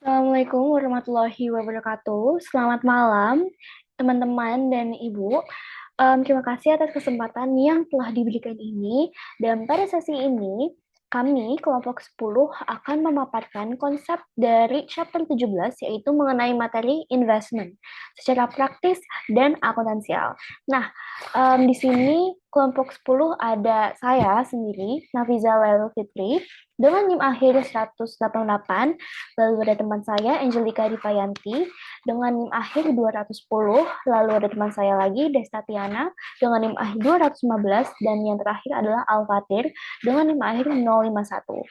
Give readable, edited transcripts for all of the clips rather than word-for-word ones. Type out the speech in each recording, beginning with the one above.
Assalamualaikum warahmatullahi wabarakatuh. Selamat malam, teman-teman dan Ibu. Terima kasih atas kesempatan yang telah diberikan ini. Dan pada sesi ini, kami kelompok 10 akan memaparkan konsep dari chapter 17, yaitu mengenai materi investment secara praktis dan akuntansial. Nah, di sini kelompok 10 ada saya sendiri, Nafiza Lailul Fitri, dengan NIM akhir 188, lalu ada teman saya, Angelika Rifayanti, dengan NIM akhir 210, lalu ada teman saya lagi, Desta Tiana, dengan NIM akhir 215, dan yang terakhir adalah Al-Fatir, dengan NIM akhir 051.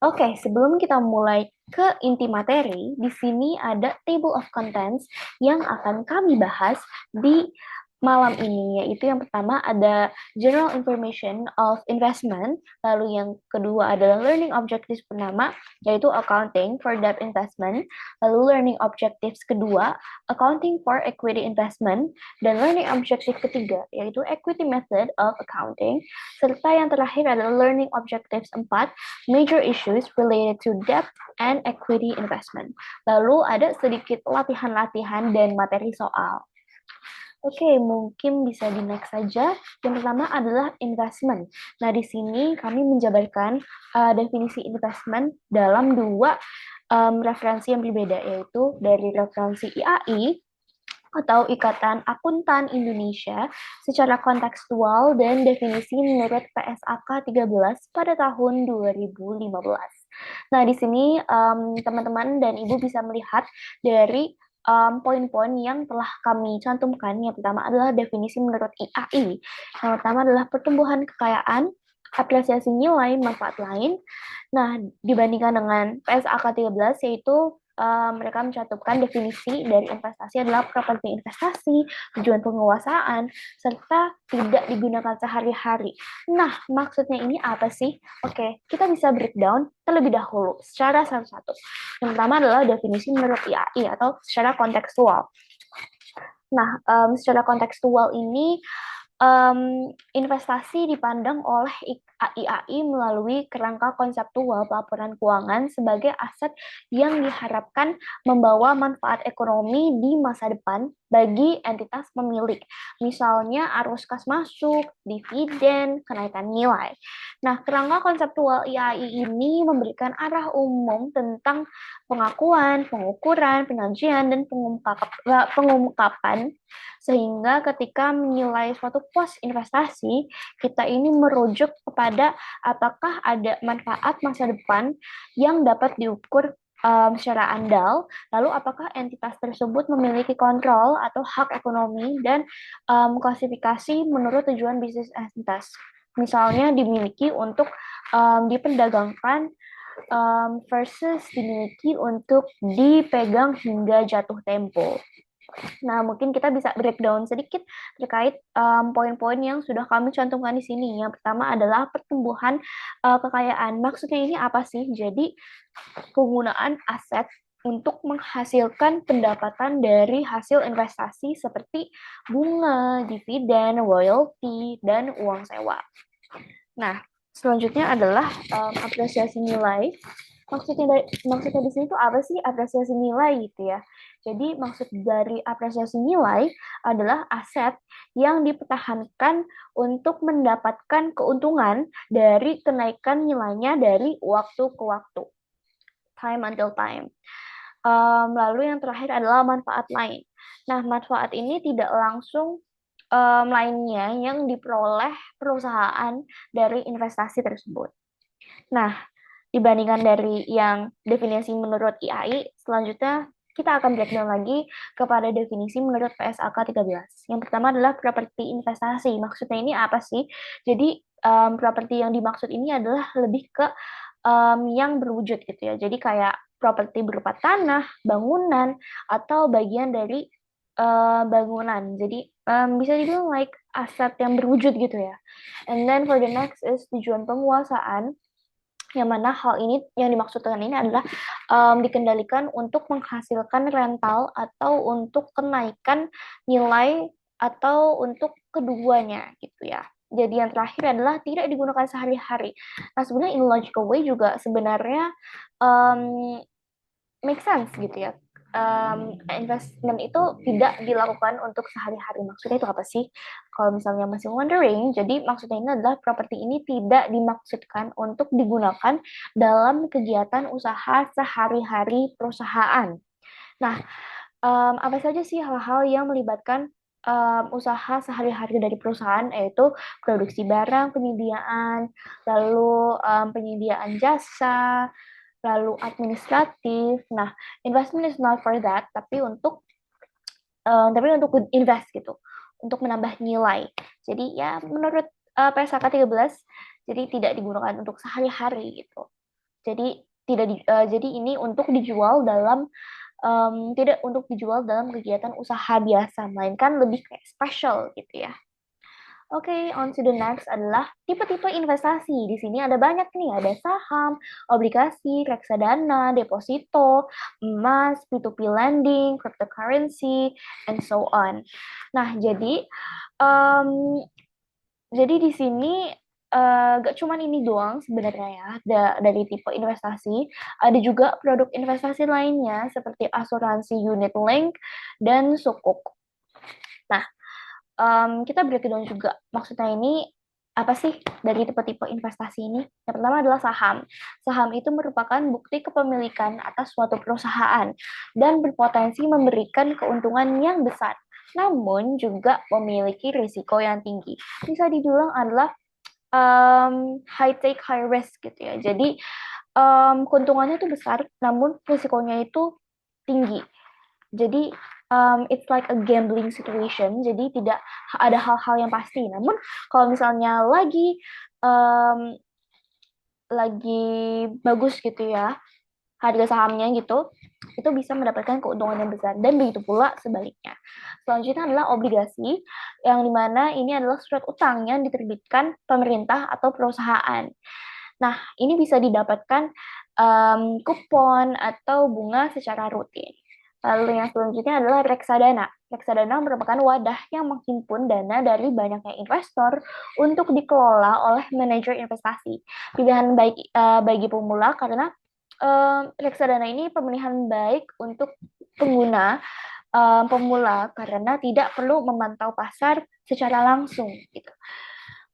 Oke, sebelum kita mulai ke inti materi, di sini ada table of contents yang akan kami bahas di malam ini, yaitu yang pertama ada general information of investment, lalu yang kedua adalah learning objectives pertama, yaitu accounting for debt investment, lalu learning objectives kedua, accounting for equity investment, dan learning objective ketiga, yaitu equity method of accounting, serta yang terakhir adalah learning objectives 4, major issues related to debt and equity investment. Lalu ada sedikit latihan-latihan dan materi soal. Oke, mungkin bisa di next saja. Yang pertama adalah investment. Nah, di sini kami menjabarkan definisi investment dalam dua referensi yang berbeda, yaitu dari referensi IAI atau Ikatan Akuntan Indonesia secara kontekstual dan definisi menurut PSAK 13 pada tahun 2015. Nah, di sini teman-teman dan Ibu bisa melihat dari poin-poin yang telah kami cantumkan. Yang pertama adalah definisi menurut IAI. Yang pertama adalah pertumbuhan kekayaan, apresiasi nilai, manfaat lain. Nah, dibandingkan dengan PSAK 13, yaitu mereka mencantumkan definisi dari investasi adalah properti investasi, tujuan penguasaan, serta tidak digunakan sehari-hari. Nah, maksudnya ini apa sih? Oke, kita bisa breakdown terlebih dahulu secara satu-satu. Yang pertama adalah definisi menurut IAI atau secara kontekstual. Nah, secara kontekstual ini investasi dipandang oleh IAI melalui kerangka konseptual pelaporan keuangan sebagai aset yang diharapkan membawa manfaat ekonomi di masa depan bagi entitas pemilik. Misalnya arus kas masuk, dividen, kenaikan nilai. Nah, kerangka konseptual IAI ini memberikan arah umum tentang pengakuan, pengukuran, penyajian, dan pengungkapan sehingga ketika menilai suatu pos investasi, kita ini merujuk kepada apakah ada manfaat masa depan yang dapat diukur secara andal, lalu apakah entitas tersebut memiliki kontrol atau hak ekonomi dan klasifikasi menurut tujuan bisnis entitas. Misalnya dimiliki untuk diperdagangkan versus dimiliki untuk dipegang hingga jatuh tempo. Nah, mungkin kita bisa breakdown sedikit terkait poin-poin yang sudah kami cantumkan di sini. Yang pertama adalah pertumbuhan kekayaan. Maksudnya ini apa sih? Jadi, penggunaan aset untuk menghasilkan pendapatan dari hasil investasi seperti bunga, dividen, royalti, dan uang sewa. Nah, selanjutnya adalah apresiasi nilai. Maksudnya di sini tuh apa sih apresiasi nilai gitu ya? Jadi maksud dari apresiasi nilai adalah aset yang dipertahankan untuk mendapatkan keuntungan dari kenaikan nilainya dari waktu ke waktu, time until time. Lalu yang terakhir adalah manfaat lain. Nah, manfaat ini tidak langsung lainnya yang diperoleh perusahaan dari investasi tersebut. Nah, dibandingkan dari yang definisi menurut IAI, selanjutnya kita akan breakdown lagi kepada definisi menurut PSAK 13. Yang pertama adalah properti investasi. Maksudnya ini apa sih? Jadi, properti yang dimaksud ini adalah lebih ke yang berwujud gitu ya. Jadi kayak properti berupa tanah, bangunan, atau bagian dari bangunan. Jadi bisa dibilang like aset yang berwujud gitu ya. And then for the next is tujuan penguasaan, yang mana hal ini yang dimaksudkan ini adalah dikendalikan untuk menghasilkan rental atau untuk kenaikan nilai atau untuk keduanya gitu ya. jadi yang terakhir adalah tidak digunakan sehari-hari. Nah, sebenarnya in logical way juga sebenarnya um, make sense gitu ya. Investment itu tidak dilakukan untuk sehari-hari. Maksudnya itu apa sih? Kalau misalnya masih wondering, jadi maksudnya ini adalah properti ini tidak dimaksudkan untuk digunakan dalam kegiatan usaha sehari-hari perusahaan. Nah, apa saja sih hal-hal yang melibatkan usaha sehari-hari dari perusahaan, yaitu produksi barang, penyediaan, lalu penyediaan jasa, lalu administratif. Nah, investment is not for that, tapi untuk invest gitu, untuk menambah nilai. Jadi ya menurut PSAK 13, jadi tidak digunakan untuk sehari-hari gitu. Jadi jadi ini untuk dijual dalam tidak untuk dijual dalam kegiatan usaha biasa, melainkan lebih kayak special gitu ya. Oke, on to the next adalah tipe-tipe investasi. Di sini ada banyak nih, ada saham, obligasi, reksadana, deposito, emas, P2P lending, cryptocurrency, and so on. Nah, um, jadi di sini gak cuman ini doang sebenarnya ya dari tipe investasi. Ada juga produk investasi lainnya seperti asuransi unit link dan sukuk. Nah, kita breakdown juga. Maksudnya ini apa sih dari tipe-tipe investasi ini? Yang pertama adalah saham. Saham itu merupakan bukti kepemilikan atas suatu perusahaan dan berpotensi memberikan keuntungan yang besar, namun juga memiliki risiko yang tinggi. Bisa dibilang adalah high take high risk gitu ya. Jadi keuntungannya itu besar, namun risikonya itu tinggi. Jadi it's like a gambling situation. Jadi tidak ada hal-hal yang pasti. Namun kalau misalnya um, lagi bagus gitu ya harga sahamnya gitu, itu bisa mendapatkan keuntungan yang besar, dan begitu pula sebaliknya. Selanjutnya adalah obligasi, yang dimana ini adalah surat utang yang diterbitkan pemerintah atau perusahaan. Nah, ini bisa didapatkan kupon atau bunga secara rutin. Lalu yang selanjutnya adalah reksadana. Reksadana merupakan wadah yang menghimpun dana dari banyaknya investor untuk dikelola oleh manajer investasi. Pilihan baik bagi pemula karena reksadana ini pemilihan baik untuk pengguna pemula karena tidak perlu memantau pasar secara langsung gitu.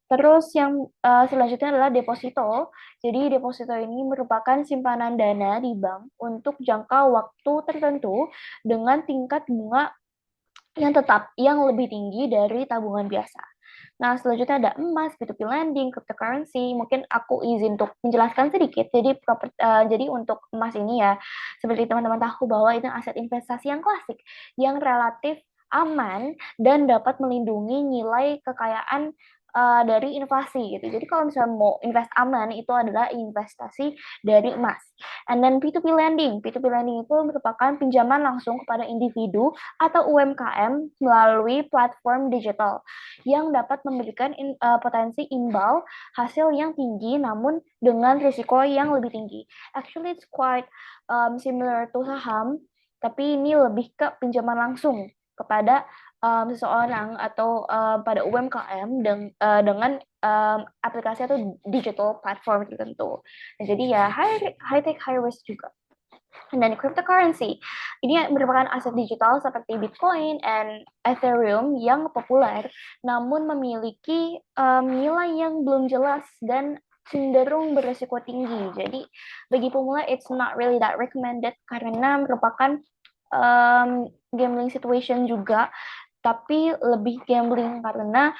Terus yang selanjutnya adalah deposito. Jadi deposito ini merupakan simpanan dana di bank untuk jangka waktu tertentu dengan tingkat bunga yang tetap yang lebih tinggi dari tabungan biasa. Nah, selanjutnya ada emas, P2P lending, cryptocurrency. Mungkin aku izin untuk menjelaskan sedikit. Jadi untuk emas ini ya, seperti teman-teman tahu bahwa itu aset investasi yang klasik, yang relatif aman dan dapat melindungi nilai kekayaan dari inflasi gitu. Jadi kalau misalnya mau invest aman, itu adalah investasi dari emas. And then P2P lending. P2P lending itu merupakan pinjaman langsung kepada individu atau UMKM melalui platform digital yang dapat memberikan potensi imbal hasil yang tinggi namun dengan risiko yang lebih tinggi. Actually it's quite similar to saham, tapi ini lebih ke pinjaman langsung kepada seseorang atau pada UMKM dengan aplikasi atau digital platform tertentu. Nah, jadi ya high tech high risk juga. Dan cryptocurrency ini merupakan aset digital seperti Bitcoin and Ethereum yang populer, namun memiliki nilai yang belum jelas dan cenderung beresiko tinggi. Jadi bagi pemula it's not really that recommended karena merupakan gambling situation juga, tapi lebih gambling karena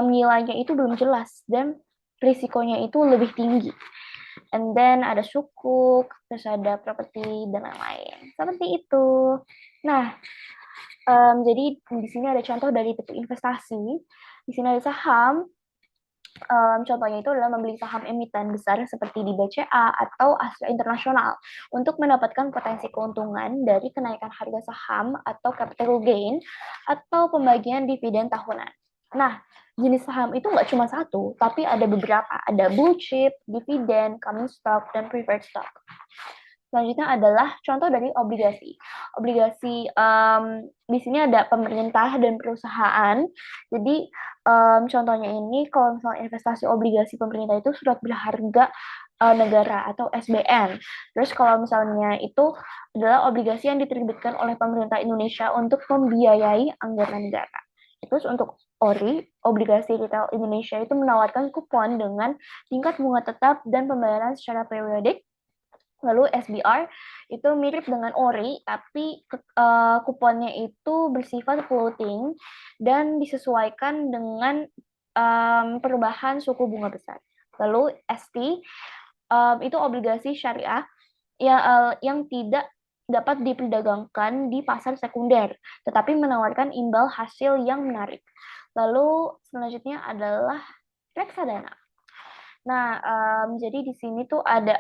nilainya itu belum jelas dan risikonya itu lebih tinggi. And then ada sukuk, terus ada properti dan lain-lain. Seperti itu. Nah, jadi di sini ada contoh dari tipe investasi. Di sini ada saham. Contohnya itu adalah membeli saham emiten besar seperti di BCA atau Astra Internasional untuk mendapatkan potensi keuntungan dari kenaikan harga saham atau capital gain atau pembagian dividen tahunan. Nah, jenis saham itu nggak cuma satu, tapi ada beberapa. Ada blue chip, dividen, common stock, dan preferred stock. Selanjutnya adalah contoh dari obligasi. Obligasi di sini ada pemerintah dan perusahaan. Jadi contohnya ini kalau misalnya investasi obligasi pemerintah itu surat berharga negara atau SBN. Terus kalau misalnya itu adalah obligasi yang diterbitkan oleh pemerintah Indonesia untuk membiayai anggaran negara. Terus untuk ORI, obligasi retail Indonesia itu menawarkan kupon dengan tingkat bunga tetap dan pembayaran secara periodik. Lalu SBR itu mirip dengan ORI, tapi kuponnya itu bersifat floating dan disesuaikan dengan perubahan suku bunga besar. Lalu ST itu obligasi syariah yang tidak dapat diperdagangkan di pasar sekunder, tetapi menawarkan imbal hasil yang menarik. Lalu selanjutnya adalah reksadana. Nah, jadi di sini tuh ada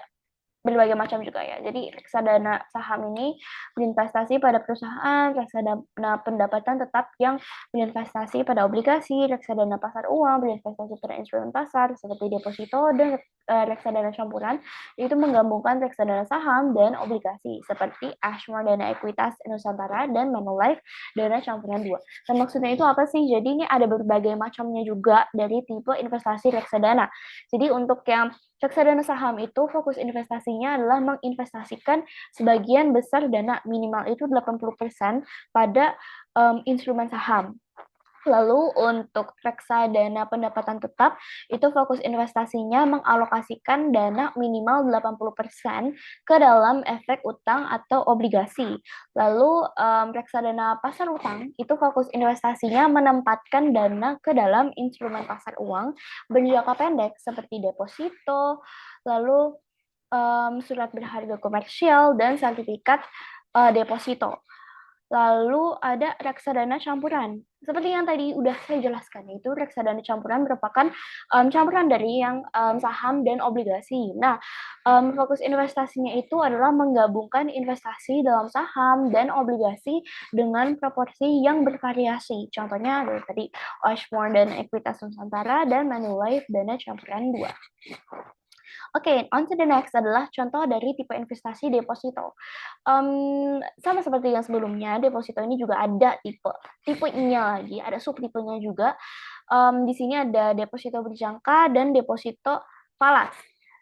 berbagai macam juga ya. Jadi reksadana saham ini berinvestasi pada perusahaan, reksadana pendapatan tetap yang berinvestasi pada obligasi, reksadana pasar uang berinvestasi pada instrumen pasar seperti deposito, dan reksadana campuran itu menggabungkan reksadana saham dan obligasi seperti Ashmore Dana Ekuitas Nusantara dan Manulife Dana Campuran 2. Dan maksudnya itu apa sih? Jadi ini ada berbagai macamnya juga dari tipe investasi reksadana. Jadi untuk yang reksadana saham itu fokus investasinya adalah menginvestasikan sebagian besar dana minimal itu 80% pada instrumen saham. Lalu untuk reksadana pendapatan tetap, itu fokus investasinya mengalokasikan dana minimal 80% ke dalam efek utang atau obligasi. Lalu reksadana pasar utang, itu fokus investasinya menempatkan dana ke dalam instrumen pasar uang berjangka pendek seperti deposito, lalu surat berharga komersial, dan sertifikat deposito. Lalu ada reksadana campuran. Seperti yang tadi udah saya jelaskan, itu reksadana campuran merupakan campuran dari yang saham dan obligasi. Nah, fokus investasinya itu adalah menggabungkan investasi dalam saham dan obligasi dengan proporsi yang bervariasi. Contohnya dari tadi Ashmore dan Ekuitas Nusantara dan Manulife Dana Campuran 2. Oke, on to the next adalah contoh dari tipe investasi deposito. Sama seperti yang sebelumnya, deposito ini juga ada tipenya lagi, ada subtipenya juga. Di sini ada deposito berjangka dan deposito falas.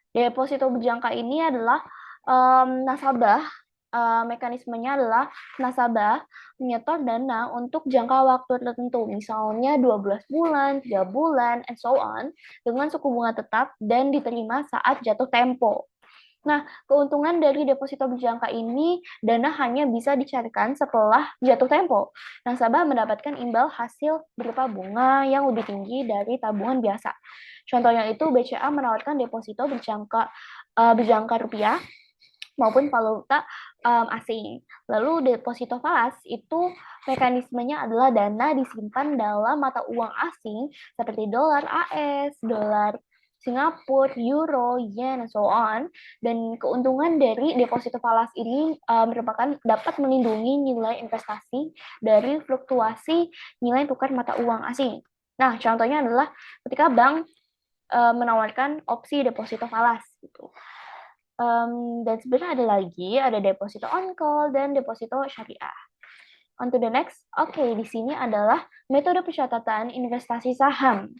Deposito berjangka ini adalah nasabah, mekanismenya adalah nasabah menyetor dana untuk jangka waktu tertentu, misalnya 12 bulan, 3 bulan, and so on, dengan suku bunga tetap dan diterima saat jatuh tempo. Nah, keuntungan dari deposito berjangka ini, dana hanya bisa dicarikan setelah jatuh tempo. Nasabah mendapatkan imbal hasil berupa bunga yang lebih tinggi dari tabungan biasa. Contohnya itu BCA menawarkan deposito berjangka rupiah maupun valuta asing. Lalu deposito falas itu mekanismenya adalah dana disimpan dalam mata uang asing seperti dolar AS, dolar Singapura, euro, yen, and so on. Dan keuntungan dari deposito falas ini merupakan dapat melindungi nilai investasi dari fluktuasi nilai tukar mata uang asing. Nah, contohnya adalah ketika bank menawarkan opsi deposito falas gitu. Dan sebenarnya ada lagi, ada deposito on call dan deposito syariah. On to the next. Oke, di sini adalah metode pencatatan investasi saham.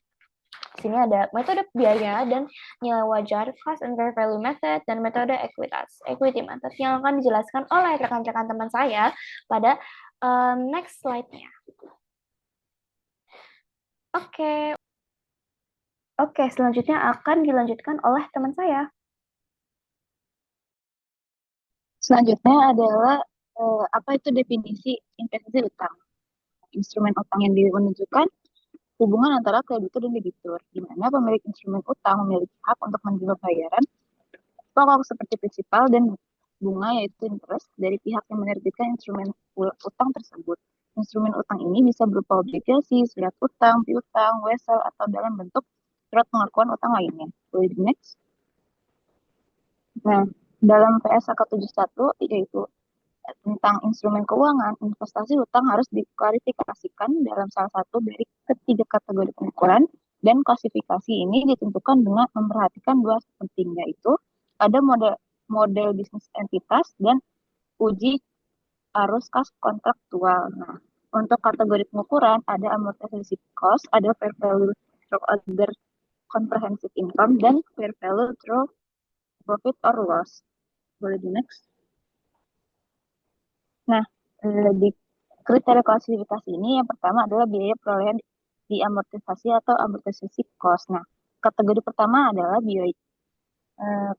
Di sini ada metode biaya dan nilai wajar, cost and fair value method, dan metode equity method yang akan dijelaskan oleh rekan-rekan teman saya pada next slide-nya. Oke, selanjutnya akan dilanjutkan oleh teman saya. Selanjutnya adalah apa itu definisi investasi utang. Instrumen utang yang menunjukkan hubungan antara kreditur dan debitur, di mana pemilik instrumen utang memiliki hak untuk menerima bayaran pokok seperti prinsipal dan bunga, yaitu interest, dari pihak yang menerbitkan instrumen utang tersebut. Instrumen utang ini bisa berupa obligasi, surat utang, piutang, wesel, atau dalam bentuk surat pengakuan utang lainnya. Boleh di next. Nah, dalam PSAK 71, yaitu tentang instrumen keuangan, investasi utang harus diklarifikasikan dalam salah satu dari ketiga kategori pengukuran, dan klasifikasi ini ditentukan dengan memperhatikan dua penting, yaitu ada model bisnis entitas, dan uji arus kas kontraktual. Nah, untuk kategori pengukuran ada amortisasi cost, ada fair value through other comprehensive income, dan fair value through profit or loss. Boleh di next. Nah, di kriteria klasifikasi ini yang pertama adalah biaya perolehan di amortisasi atau amortisasi cost. Nah, kategori pertama adalah biaya.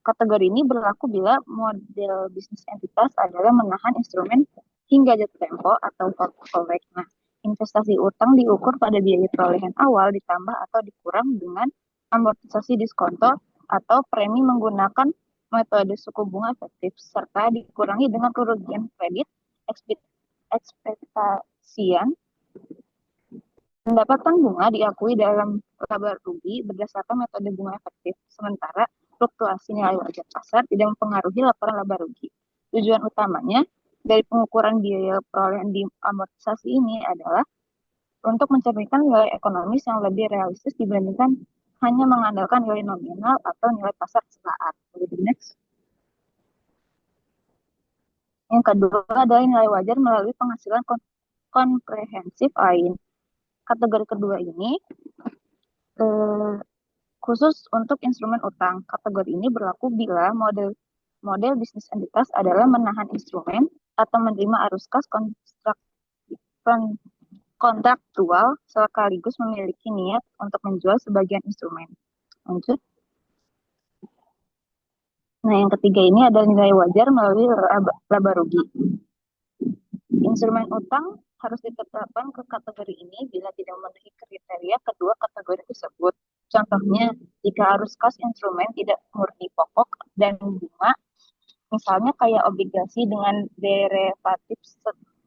Kategori ini berlaku bila model bisnis entitas adalah menahan instrumen hingga jatuh tempo atau fallback. Nah, investasi utang diukur pada biaya perolehan awal ditambah atau dikurang dengan amortisasi diskonto atau premi menggunakan metode suku bunga efektif serta dikurangi dengan kerugian kredit ekspektasian. Pendapatan bunga diakui dalam laba rugi berdasarkan metode bunga efektif, sementara fluktuasi nilai wajar pasar tidak mempengaruhi laporan laba rugi. Tujuan utamanya dari pengukuran biaya perolehan di amortisasi ini adalah untuk mencerminkan nilai ekonomis yang lebih realistis dibandingkan hanya mengandalkan nilai nominal atau nilai pasar saat. Next. Yang kedua adalah nilai wajar melalui penghasilan komprehensif lain. Kategori kedua ini khusus untuk instrumen utang. Kategori ini berlaku bila model bisnis entitas adalah menahan instrumen atau menerima arus kas kontraktual sekaligus memiliki niat untuk menjual sebagian instrumen. Lanjut. Nah, yang ketiga ini adalah nilai wajar melalui laba rugi. Instrumen utang harus ditetapkan ke kategori ini bila tidak memenuhi kriteria kedua kategori tersebut. Contohnya, jika arus kas instrumen tidak murni pokok dan bunga, misalnya kayak obligasi dengan derivatif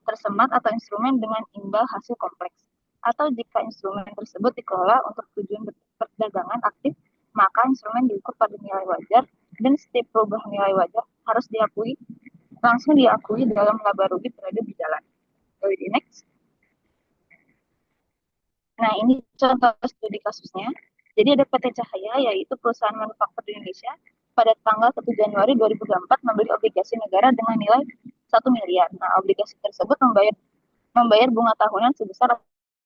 tersemat atau instrumen dengan imbal hasil kompleks. Atau jika instrumen tersebut dikelola untuk tujuan perdagangan aktif, maka instrumen diukur pada nilai wajar dan setiap perubahan nilai wajar harus langsung diakui dalam laba rugi periode berjalan. Jadi next. Nah, ini contoh studi kasusnya. Jadi ada PT Cahaya, yaitu perusahaan manufaktur di Indonesia, pada tanggal 1 Januari 2024 membeli obligasi negara dengan nilai 1 miliar. Nah, obligasi tersebut membayar bunga tahunan sebesar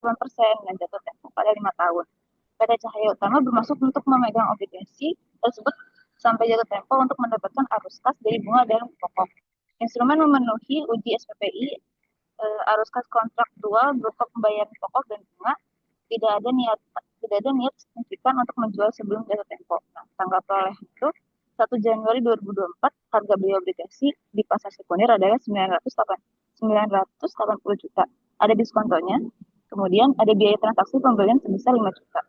8% dan jatuh tempo pada 5 tahun. PT Cahaya Utama bermaksud untuk memegang obligasi tersebut sampai jatuh tempo untuk mendapatkan arus kas dari bunga dan pokok. Instrumen memenuhi uji SPPI, arus kas kontraktual berupa pembayaran pokok dan bunga, tidak ada niat signifikan untuk menjual sebelum jatuh tempo. Nah, tanggal perolehan itu 1 Januari 2024, harga beli obligasi di pasar sekunder adalah 980 juta. Ada diskontonya. Kemudian ada biaya transaksi pembelian sebesar 5 juta.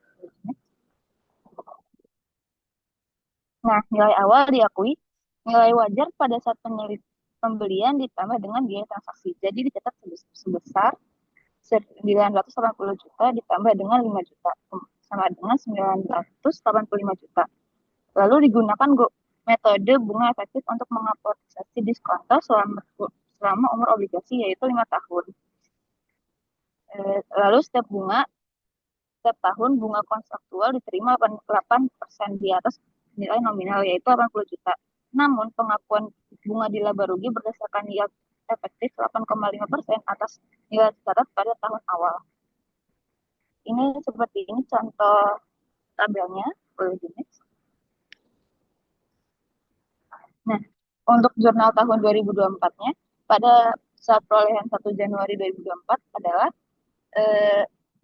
Nah, nilai awal diakui, nilai wajar pada saat pembelian ditambah dengan biaya transaksi. Jadi dicatat sebesar 980 juta ditambah dengan 5 juta, sama dengan 985 juta. Lalu digunakan metode bunga efektif untuk mengamortisasi diskonto selama umur obligasi, yaitu 5 tahun. Lalu setiap tahun bunga kontraktual diterima 8% di atas nilai nominal, yaitu 80 juta. Namun pengakuan bunga di laba rugi berdasarkan yield efektif 8,5% atas nilai tercatat pada tahun awal. Ini seperti ini contoh tabelnya. Boleh di next. Nah, untuk jurnal tahun 2024-nya, pada saat perolehan 1 Januari 2024 adalah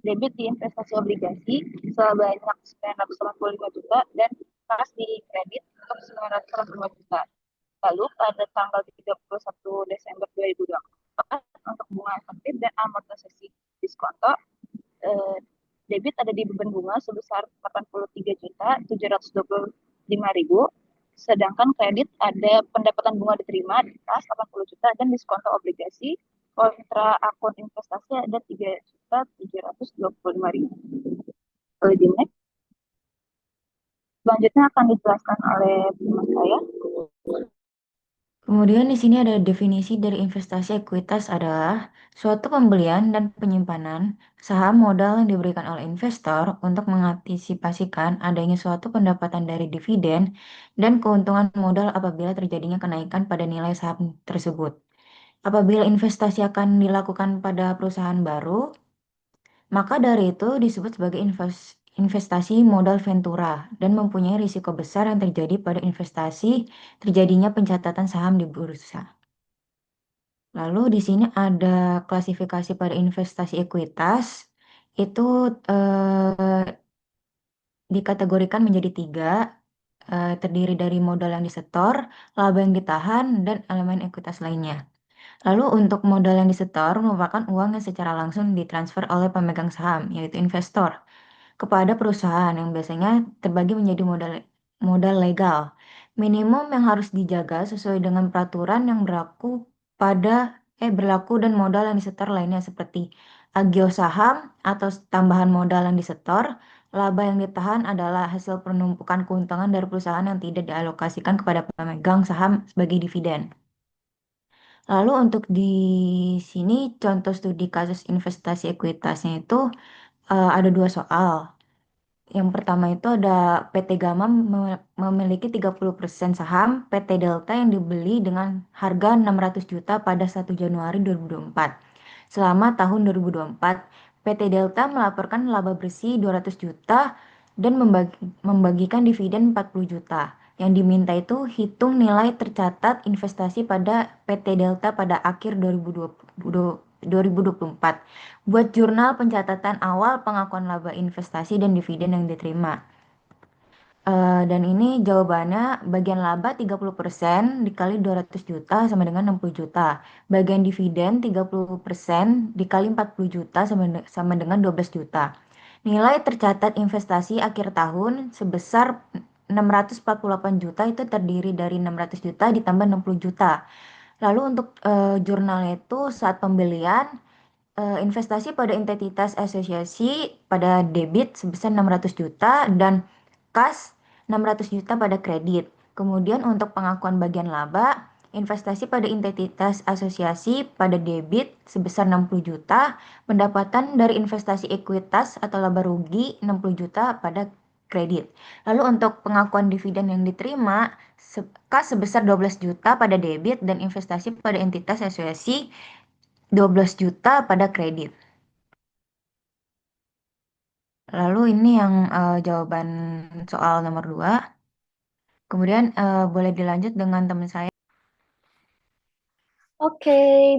debit di investasi obligasi sebanyak 985 juta dan kas di kredit untuk 985 juta. Lalu pada tanggal 31 Desember 2024 untuk bunga efektif dan amortisasi diskonto, debit ada di beban bunga sebesar 83.725.000, sedangkan kredit ada pendapatan bunga diterima di kas 80 juta dan diskonto obligasi kontra akun investasi ada 3.725.000. Boleh di next. Selanjutnya akan dijelaskan oleh teman saya. Kemudian di sini ada definisi dari investasi ekuitas adalah suatu pembelian dan penyimpanan saham modal yang diberikan oleh investor untuk mengantisipasikan adanya suatu pendapatan dari dividen dan keuntungan modal apabila terjadinya kenaikan pada nilai saham tersebut. Apabila investasi akan dilakukan pada perusahaan baru, maka dari itu disebut sebagai investasi modal ventura dan mempunyai risiko besar yang terjadi pada investasi terjadinya pencatatan saham di bursa. Lalu di sini ada klasifikasi pada investasi ekuitas. Itu eh, dikategorikan menjadi tiga, terdiri dari modal yang disetor, laba yang ditahan, dan elemen ekuitas lainnya. Lalu untuk modal yang disetor merupakan uang yang secara langsung ditransfer oleh pemegang saham, yaitu investor kepada perusahaan yang biasanya terbagi menjadi modal modal legal. Minimum yang harus dijaga sesuai dengan peraturan yang berlaku dan modal yang disetor lainnya seperti agio saham atau tambahan modal yang disetor. Laba yang ditahan adalah hasil penumpukan keuntungan dari perusahaan yang tidak dialokasikan kepada pemegang saham sebagai dividen. Lalu untuk di sini contoh studi kasus investasi ekuitasnya itu ada dua soal. Yang pertama itu ada PT Gama memiliki 30% saham PT Delta yang dibeli dengan harga 600 juta pada 1 Januari 2024. Selama tahun 2024, PT Delta melaporkan laba bersih 200 juta dan membagikan dividen 40 juta. Yang diminta itu hitung nilai tercatat investasi pada PT Delta pada akhir 2024 buat jurnal pencatatan awal pengakuan laba investasi dan dividen yang diterima. Dan ini jawabannya bagian laba 30% dikali 200 juta sama dengan 60 juta. Bagian dividen 30% dikali 40 juta sama dengan 12 juta. Nilai tercatat investasi akhir tahun sebesar 648 juta itu terdiri dari 600 juta ditambah 60 juta. Lalu untuk jurnalnya itu saat pembelian investasi pada entitas asosiasi pada debit sebesar 600 juta dan kas 600 juta pada kredit. Kemudian untuk pengakuan bagian laba, investasi pada entitas asosiasi pada debit sebesar 60 juta, pendapatan dari investasi ekuitas atau laba rugi 60 juta pada kredit. Lalu untuk pengakuan dividen yang diterima, kas sebesar 12 juta pada debit dan investasi pada entitas asosiasi 12 juta pada kredit. Lalu ini yang jawaban soal nomor 2. Kemudian boleh dilanjut dengan teman saya. Oke,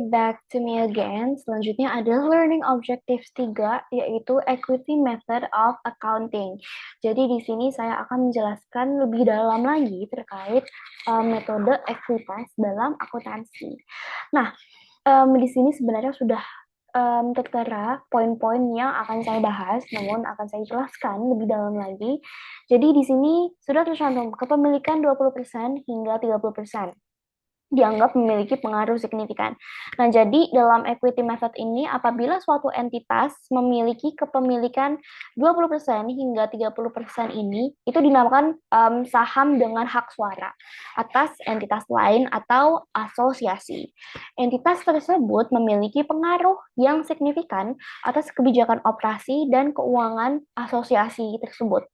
back to me again. Selanjutnya ada learning objectives 3, yaitu equity method of accounting. Jadi di sini saya akan menjelaskan lebih dalam lagi terkait metode ekuitas dalam akuntansi. Nah, di sini sebenarnya sudah tertera poin-poin yang akan saya bahas, namun akan saya jelaskan lebih dalam lagi. Jadi di sini sudah tercantum kepemilikan 20% hingga 30% dianggap memiliki pengaruh signifikan. Nah, jadi dalam equity method ini, apabila suatu entitas memiliki kepemilikan 20% hingga 30% ini, itu dinamakan saham dengan hak suara atas entitas lain atau asosiasi. Entitas tersebut memiliki pengaruh yang signifikan atas kebijakan operasi dan keuangan asosiasi tersebut.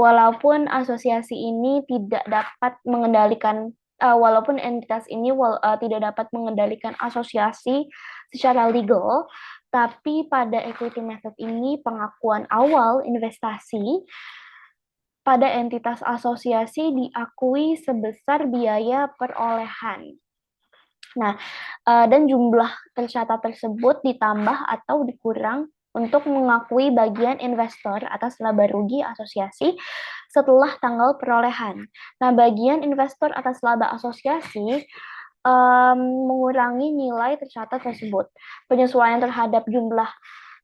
Walaupun asosiasi ini tidak dapat mengendalikan walaupun entitas ini tidak dapat mengendalikan asosiasi secara legal, tapi pada equity method ini pengakuan awal investasi pada entitas asosiasi diakui sebesar biaya perolehan. Nah, dan jumlah tercatat tersebut ditambah atau dikurang untuk mengakui bagian investor atas laba rugi asosiasi setelah tanggal perolehan. Nah, bagian investor atas laba asosiasi mengurangi nilai tercatat tersebut. Penyesuaian terhadap jumlah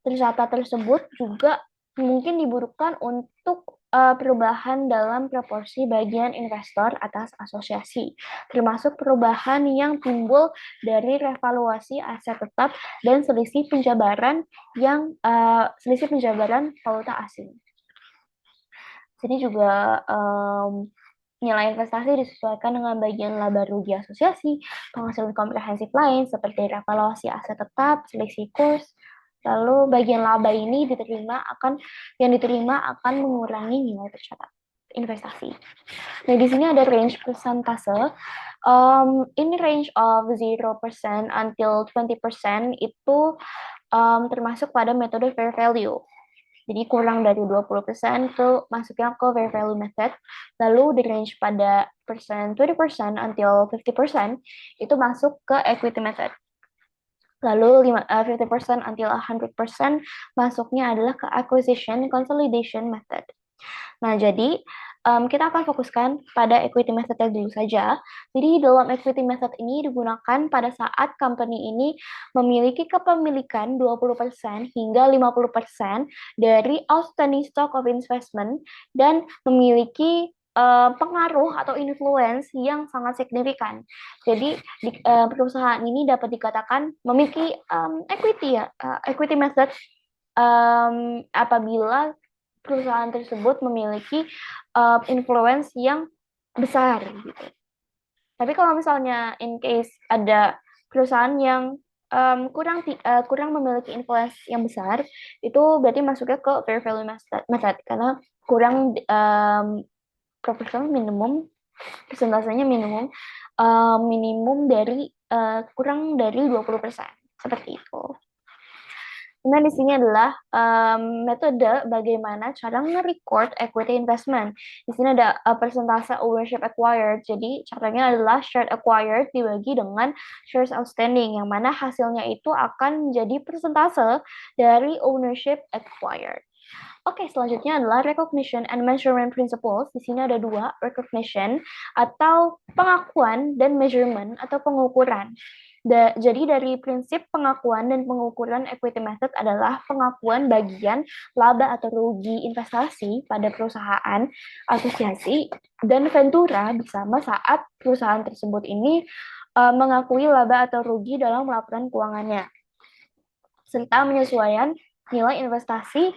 tercatat tersebut juga mungkin dibutuhkan untuk perubahan dalam proporsi bagian investor atas asosiasi, termasuk perubahan yang timbul dari revaluasi aset tetap dan selisih penjabaran valuta asing. Jadi juga nilai investasi disesuaikan dengan bagian laba rugi asosiasi, penghasilan komprehensif lain seperti revaluasi aset tetap, selisih kurs. Lalu bagian laba ini yang diterima akan mengurangi nilai tercatat investasi. Nah, di sini ada range persentase. In range of 0% until 20% itu termasuk pada metode fair value. Jadi kurang dari 20% itu masuknya ke fair value method. Lalu di range pada 20% until 50% itu masuk ke equity method. Lalu 50% until 100% masuknya adalah ke acquisition consolidation method. Nah, jadi kita akan fokuskan pada equity method dulu saja. Jadi dalam equity method ini digunakan pada saat company ini memiliki kepemilikan 20% hingga 50% dari outstanding stock of investment dan memiliki pengaruh atau influence yang sangat signifikan. Jadi perusahaan ini dapat dikatakan memiliki equity method apabila perusahaan tersebut memiliki influence yang besar gitu. Tapi kalau misalnya in case ada perusahaan yang kurang memiliki influence yang besar, itu berarti masuknya ke fair value method karena kurang proporsional minimum persentasenya minimum dari kurang dari 20%. Seperti itu. Nah, di sini adalah metode bagaimana cara nge-record equity investment. Di sini ada persentase ownership acquired. Jadi, caranya adalah share acquired dibagi dengan shares outstanding, yang mana hasilnya itu akan menjadi persentase dari ownership acquired. Oke, selanjutnya adalah recognition and measurement principles. Di sini ada dua, recognition atau pengakuan dan measurement atau pengukuran. Jadi dari prinsip pengakuan dan pengukuran equity method adalah pengakuan bagian laba atau rugi investasi pada perusahaan, asosiasi, dan ventura bersama saat perusahaan tersebut ini mengakui laba atau rugi dalam laporan keuangannya, serta menyesuaikan nilai investasi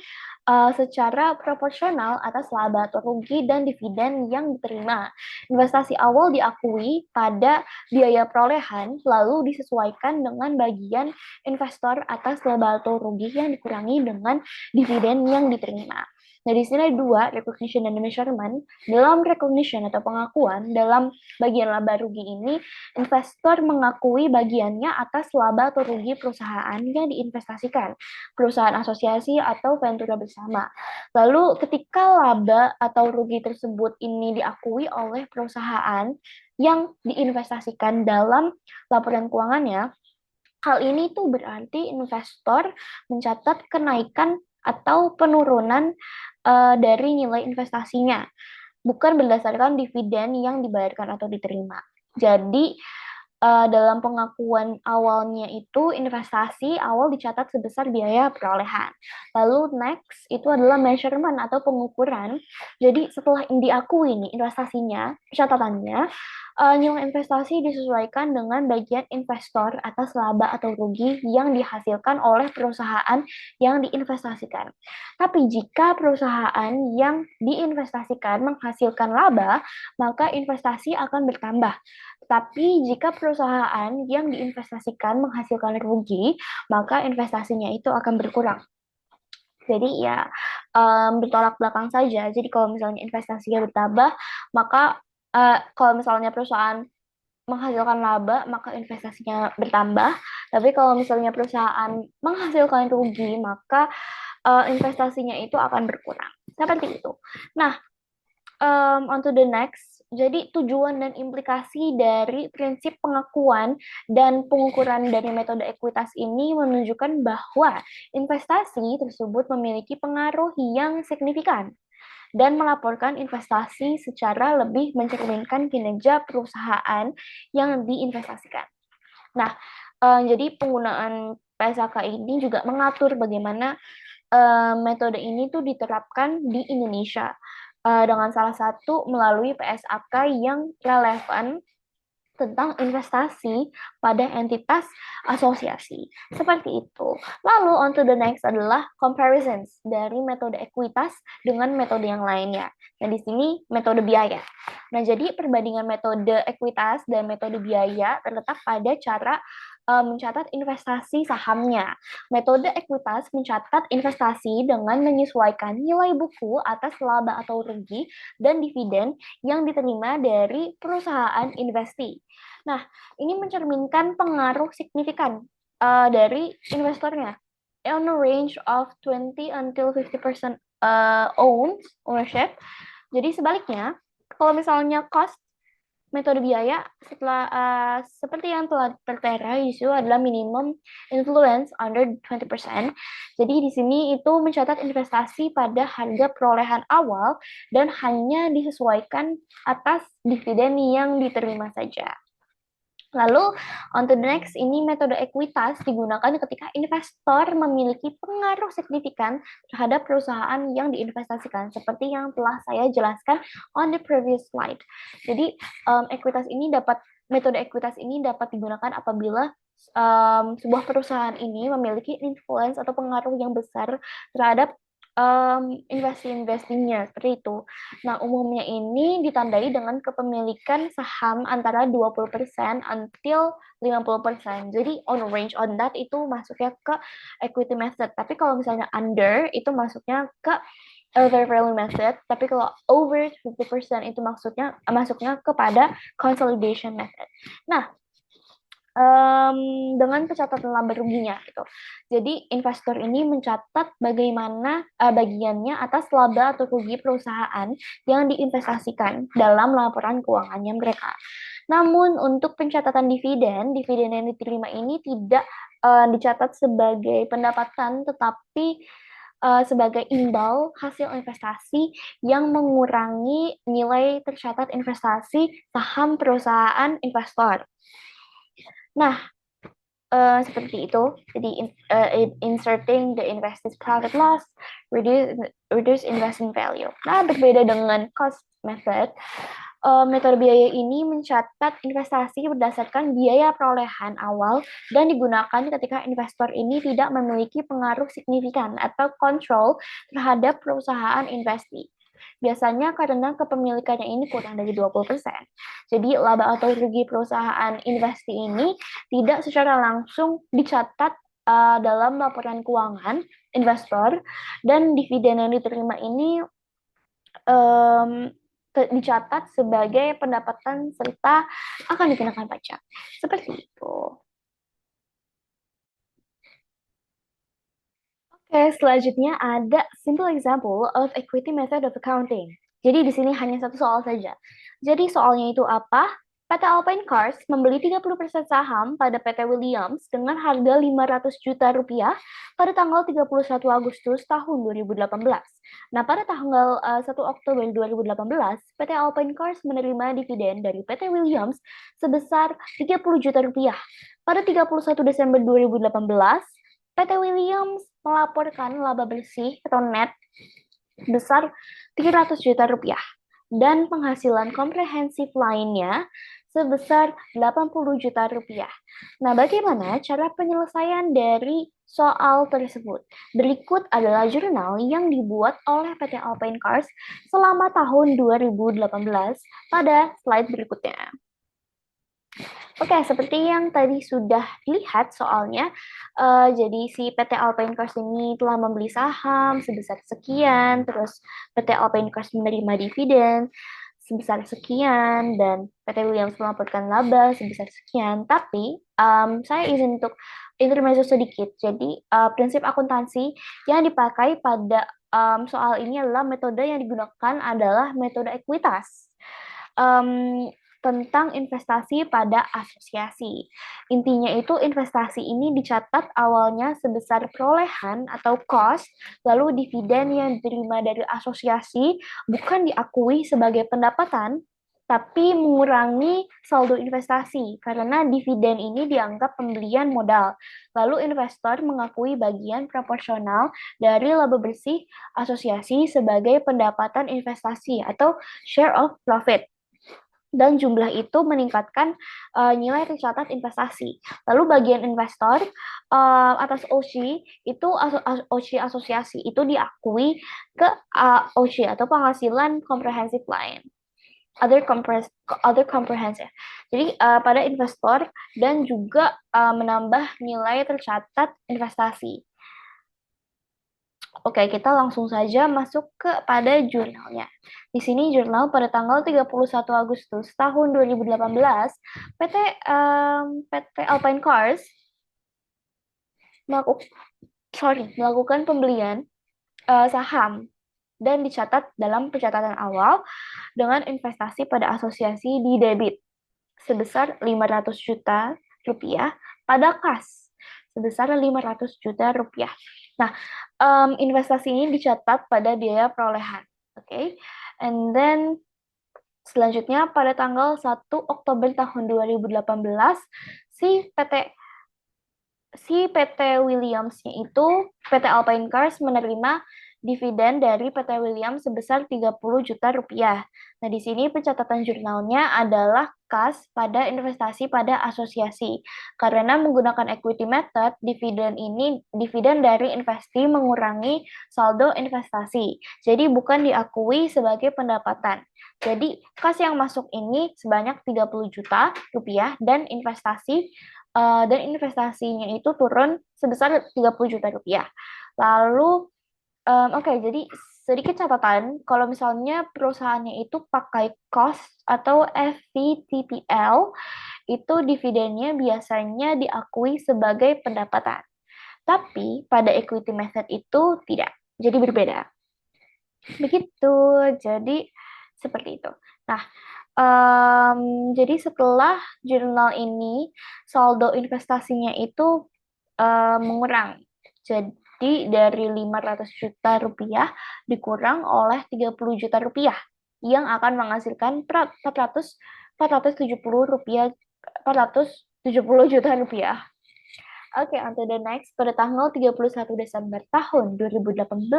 secara proporsional atas laba atau rugi dan dividen yang diterima. Investasi awal diakui pada biaya perolehan, lalu disesuaikan dengan bagian investor atas laba atau rugi yang dikurangi dengan dividen yang diterima. Nah, di sini ada dua, recognition dan measurement. Dalam recognition atau pengakuan, dalam bagian laba rugi ini, investor mengakui bagiannya atas laba atau rugi perusahaan yang diinvestasikan, perusahaan asosiasi atau ventura bersama. Lalu ketika laba atau rugi tersebut ini diakui oleh perusahaan yang diinvestasikan dalam laporan keuangannya, hal ini tuh berarti investor mencatat kenaikan atau penurunan dari nilai investasinya, bukan berdasarkan dividen yang dibayarkan atau diterima. Jadi dalam pengakuan awalnya itu investasi awal dicatat sebesar biaya perolehan. Lalu next itu adalah measurement atau pengukuran. Jadi setelah diakui nih investasinya, catatannya, nilai investasi disesuaikan dengan bagian investor atas laba atau rugi yang dihasilkan oleh perusahaan yang diinvestasikan. Tapi jika perusahaan yang diinvestasikan menghasilkan laba, maka investasi akan bertambah. Tapi jika perusahaan yang diinvestasikan menghasilkan rugi, maka investasinya itu akan berkurang. Jadi ya bertolak belakang saja. Jadi kalau misalnya investasinya bertambah, maka kalau misalnya perusahaan menghasilkan laba, maka investasinya bertambah. Tapi kalau misalnya perusahaan menghasilkan rugi, maka investasinya itu akan berkurang. Seperti itu. Nah, on to the next. Jadi tujuan dan implikasi dari prinsip pengakuan dan pengukuran dari metode ekuitas ini menunjukkan bahwa investasi tersebut memiliki pengaruh yang signifikan dan melaporkan investasi secara lebih mencerminkan kinerja perusahaan yang diinvestasikan. Nah, jadi penggunaan PSAK ini juga mengatur bagaimana metode ini tuh diterapkan di Indonesia dengan salah satu melalui PSAK yang relevan tentang investasi pada entitas asosiasi. Seperti itu. Lalu on to the next adalah comparisons dari metode ekuitas dengan metode yang lainnya. Nah, di sini metode biaya. Nah, jadi perbandingan metode ekuitas dan metode biaya terletak pada cara mencatat investasi sahamnya. Metode ekuitas mencatat investasi dengan menyesuaikan nilai buku atas laba atau rugi dan dividen yang diterima dari perusahaan investi. Nah, ini mencerminkan pengaruh signifikan dari investornya. On a range of 20 until 50% ownership. Jadi sebaliknya, kalau misalnya cost metode biaya seperti yang telah tertera isu adalah minimum influence under 20%. Jadi di sini itu mencatat investasi pada harga perolehan awal dan hanya disesuaikan atas dividen yang diterima saja. Lalu, on to the next, ini metode ekuitas digunakan ketika investor memiliki pengaruh signifikan terhadap perusahaan yang diinvestasikan, seperti yang telah saya jelaskan on the previous slide. Jadi, metode ekuitas ini dapat digunakan apabila sebuah perusahaan ini memiliki influence atau pengaruh yang besar terhadap investasinya seperti itu. Nah, umumnya ini ditandai dengan kepemilikan saham antara 20% until 50%. Jadi on range on that itu masuknya ke equity method. Tapi kalau misalnya under itu masuknya ke fair value method. Tapi kalau over 50% itu masuknya kepada consolidation method. Nah, dengan pencatatan laba ruginya gitu. Jadi investor ini mencatat bagaimana bagiannya atas laba atau rugi perusahaan yang diinvestasikan dalam laporan keuangannya mereka. Namun untuk pencatatan dividen yang diterima ini tidak dicatat sebagai pendapatan, tetapi sebagai imbal hasil investasi yang mengurangi nilai tercatat investasi saham perusahaan investor. Nah, seperti itu. Jadi inserting the invested profit loss, reduce investment value. Nah, berbeda dengan cost method, metode biaya ini mencatat investasi berdasarkan biaya perolehan awal dan digunakan ketika investor ini tidak memiliki pengaruh signifikan atau kontrol terhadap perusahaan investasi. Biasanya karena kepemilikannya ini kurang dari 20%. Jadi laba atau rugi perusahaan investi ini tidak secara langsung dicatat dalam laporan keuangan investor, dan dividen yang diterima ini dicatat sebagai pendapatan serta akan dikenakan pajak. Seperti itu. Oke, selanjutnya ada simple example of equity method of accounting. Jadi di sini hanya satu soal saja. Jadi soalnya itu apa? PT Alpine Cars membeli 30% saham pada PT Williams dengan harga 500 juta rupiah pada tanggal 31 Agustus tahun 2018. Nah, pada tanggal 1 Oktober 2018, PT Alpine Cars menerima dividen dari PT Williams sebesar 30 juta rupiah. Pada 31 Desember 2018, PT Williams melaporkan laba bersih atau net besar 300 juta rupiah dan penghasilan komprehensif lainnya sebesar 80 juta rupiah. Nah, bagaimana cara penyelesaian dari soal tersebut? Berikut adalah jurnal yang dibuat oleh PT Alpine Cars selama tahun 2018 pada slide berikutnya. Oke, seperti yang tadi sudah dilihat soalnya, jadi si PT Alpine Cars ini telah membeli saham sebesar sekian, terus PT Alpine Cars menerima dividen sebesar sekian, dan PT Williams melaporkan laba sebesar sekian. Tapi saya izin untuk intermezzo sedikit. Jadi prinsip akuntansi yang dipakai pada soal ini adalah metode yang digunakan adalah metode ekuitas. Tentang investasi pada asosiasi. Intinya itu investasi ini dicatat awalnya sebesar perolehan atau cost, lalu dividen yang diterima dari asosiasi bukan diakui sebagai pendapatan, tapi mengurangi saldo investasi karena dividen ini dianggap pembelian modal. Lalu investor mengakui bagian proporsional dari laba bersih asosiasi sebagai pendapatan investasi atau share of profit. dan jumlah itu meningkatkan nilai tercatat investasi. Lalu bagian investor atas OC itu OC asosiasi itu diakui ke OC atau penghasilan comprehensive line. Other comprehensive. Jadi pada investor dan juga menambah nilai tercatat investasi. Oke, kita langsung saja masuk pada jurnalnya. Di sini jurnal pada tanggal 31 Agustus tahun 2018, PT Alpine Cars melakukan pembelian saham dan dicatat dalam pencatatan awal dengan investasi pada asosiasi di debit sebesar 500 juta rupiah pada kas sebesar 500 juta rupiah. Nah, investasi ini dicatat pada biaya perolehan. Oke. And then selanjutnya pada tanggal 1 Oktober tahun 2018 si PT Williams-nya itu PT Alpine Cars menerima dividen dari PT Williams sebesar 30 juta rupiah. Nah, di sini pencatatan jurnalnya adalah kas pada investasi pada asosiasi. Karena menggunakan equity method, dividen dari investasi mengurangi saldo investasi. Jadi bukan diakui sebagai pendapatan. Jadi kas yang masuk ini sebanyak 30 juta rupiah dan investasinya itu turun sebesar 30 juta rupiah. Lalu jadi sedikit catatan, kalau misalnya perusahaannya itu pakai cost atau FVTPL, itu dividennya biasanya diakui sebagai pendapatan. Tapi pada equity method itu tidak, jadi berbeda. Begitu, jadi seperti itu. Nah, jadi setelah jurnal ini, saldo investasinya itu mengurang. Jadi dari 500 juta rupiah dikurang oleh 30 juta rupiah yang akan menghasilkan 470 juta rupiah. Oke, on to the next. Pada tanggal 31 Desember tahun 2018,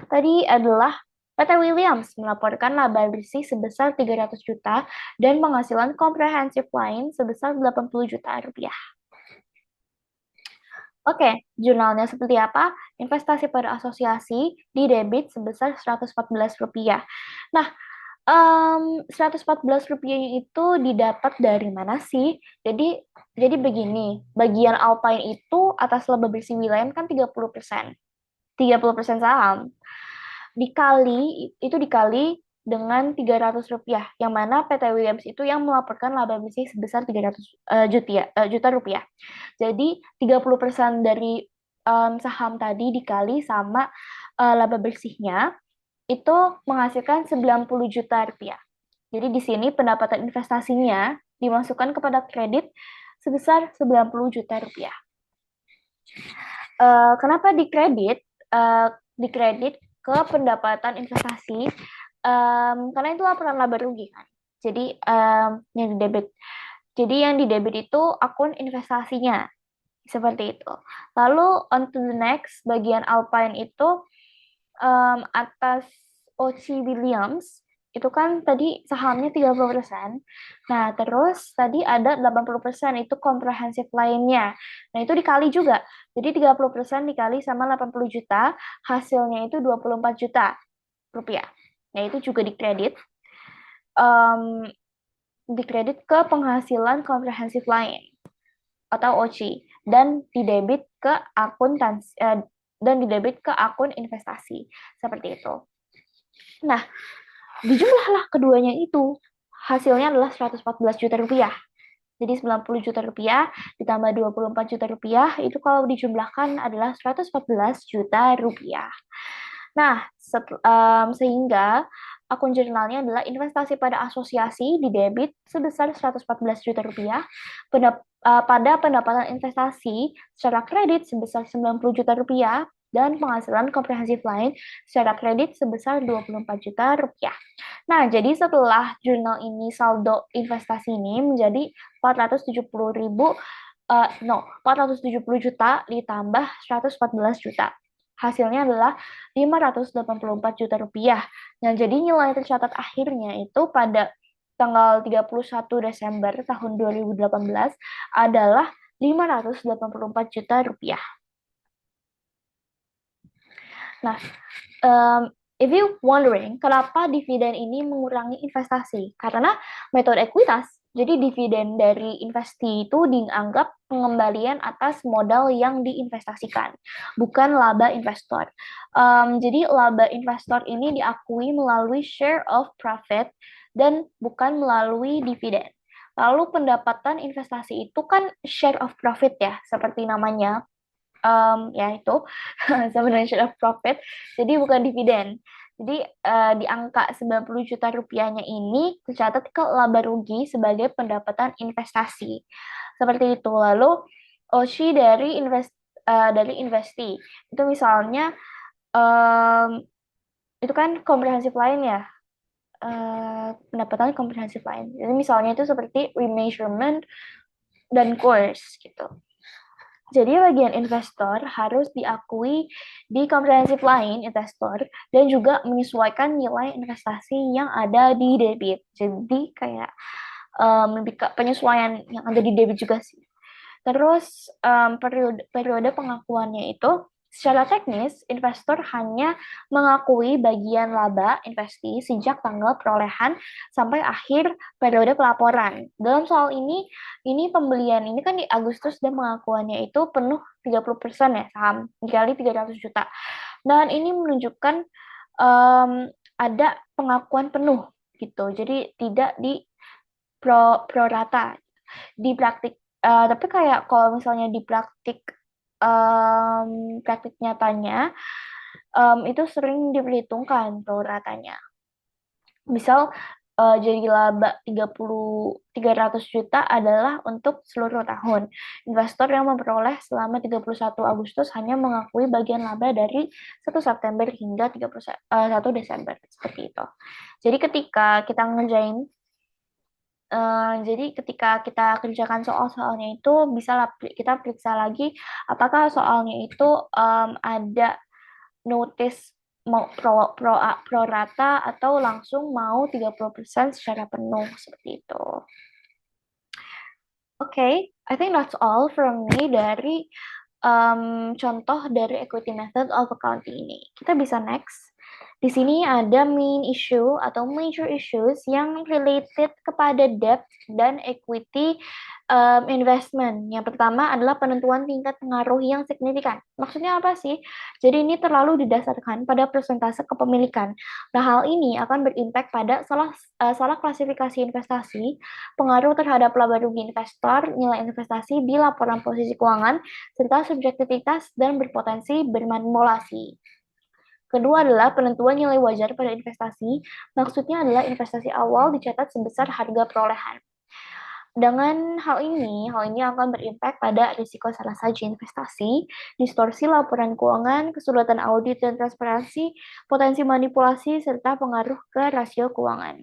tadi adalah PT Williams melaporkan laba bersih sebesar 300 juta dan penghasilan komprehensif lain sebesar 80 juta rupiah. Oke, jurnalnya seperti apa? Investasi pada asosiasi di debit sebesar 114 rupiah. Nah, 114 rupiahnya itu didapat dari mana sih? Jadi begini, bagian Alpine itu atas laba bersih William kan 30%. 30% saham. Dikali dengan 300 rupiah, yang mana PT Williams itu yang melaporkan laba bersih sebesar 300 juta rupiah. Jadi 30% dari saham tadi dikali sama laba bersihnya itu menghasilkan 90 juta rupiah. Jadi di sini pendapatan investasinya dimasukkan kepada kredit sebesar 90 juta rupiah. Kenapa dikredit? Dikredit ke pendapatan investasi karena itu laporan laba rugi kan. Jadi yang didebit. Jadi yang didebit itu akun investasinya seperti itu. Lalu on to the next, bagian Alpine itu atas OC Williams itu kan tadi sahamnya 30%. Nah, terus tadi ada 80% itu komprehensif lainnya. Nah, itu dikali juga. Jadi 30% dikali sama 80 juta, hasilnya itu 24 juta rupiah. Nah, itu juga dikredit. Dikredit ke penghasilan komprehensif lain atau OC dan didebit ke akun investasi seperti itu. Nah, dijumlahlah keduanya itu. Hasilnya adalah 114 juta rupiah. Jadi 90 juta rupiah ditambah 24 juta rupiah itu kalau dijumlahkan adalah 114 juta rupiah. Nah, sehingga akun jurnalnya adalah investasi pada asosiasi di debit sebesar 114 juta rupiah, pada pendapatan investasi secara kredit sebesar 90 juta rupiah, dan penghasilan komprehensif lain secara kredit sebesar 24 juta rupiah. Nah, jadi setelah jurnal ini saldo investasi ini menjadi 470 juta ditambah 114 juta. Hasilnya adalah 584 juta rupiah. Nah, jadi nilai tercatat akhirnya itu pada tanggal 31 Desember tahun 2018 adalah 584 juta rupiah. Nah, if you wondering kenapa dividen ini mengurangi investasi? Karena metode ekuitas, jadi dividen dari investasi itu dianggap pengembalian atas modal yang diinvestasikan, bukan laba investor. Jadi laba investor ini diakui melalui share of profit dan bukan melalui dividen. Lalu pendapatan investasi itu kan share of profit ya, seperti namanya. Ya itu sebenarnya share of profit, jadi bukan dividen. Jadi di angka 90 juta rupiahnya ini tercatat ke laba rugi sebagai pendapatan investasi. Seperti itu. Lalu OSHI dari investi. Itu misalnya itu kan komprehensif lain ya. Pendapatan komprehensif lain. Jadi misalnya itu seperti remeasurement dan course gitu. Jadi bagian investor harus diakui di komprehensif lain investor dan juga menyesuaikan nilai investasi yang ada di debit. Jadi kayak lebih ke penyesuaian yang ada di debit juga sih. Terus periode pengakuannya itu secara teknis investor hanya mengakui bagian laba investasi sejak tanggal perolehan sampai akhir periode pelaporan. Dalam soal ini pembelian ini kan di Agustus dan pengakuannya itu penuh 30% ya saham dikali 300 juta. Dan ini menunjukkan ada pengakuan penuh gitu. Jadi tidak di pro rata di praktik. Tapi kayak kalau misalnya di praktik nyatanya itu sering diperhitungkan pro ratanya. Misal jadi laba 300 juta adalah untuk seluruh tahun. Investor yang memperoleh selama 31 Agustus hanya mengakui bagian laba dari 1 September hingga 1 Desember. Seperti itu. Jadi ketika kita ngerjain jadi ketika kita kerjakan soal-soalnya itu bisa kita periksa lagi apakah soalnya itu ada notice mau pro rata atau langsung mau 30% secara penuh seperti itu. Oke, I think that's all from me dari contoh dari equity method of accounting ini. Kita bisa next. Di sini ada main issue atau major issues yang related kepada debt dan equity investment. Yang pertama adalah penentuan tingkat pengaruh yang signifikan. Maksudnya apa sih? Jadi ini terlalu didasarkan pada persentase kepemilikan. Nah, hal ini akan berimpact pada salah klasifikasi investasi, pengaruh terhadap laba rugi investor, nilai investasi di laporan posisi keuangan, serta subjektivitas dan berpotensi bermanipulasi. Kedua adalah penentuan nilai wajar pada investasi. Maksudnya adalah investasi awal dicatat sebesar harga perolehan. Dengan hal ini akan berimpact pada risiko salah saja investasi, distorsi laporan keuangan, kesulitan audit dan transparansi, potensi manipulasi, serta pengaruh ke rasio keuangan.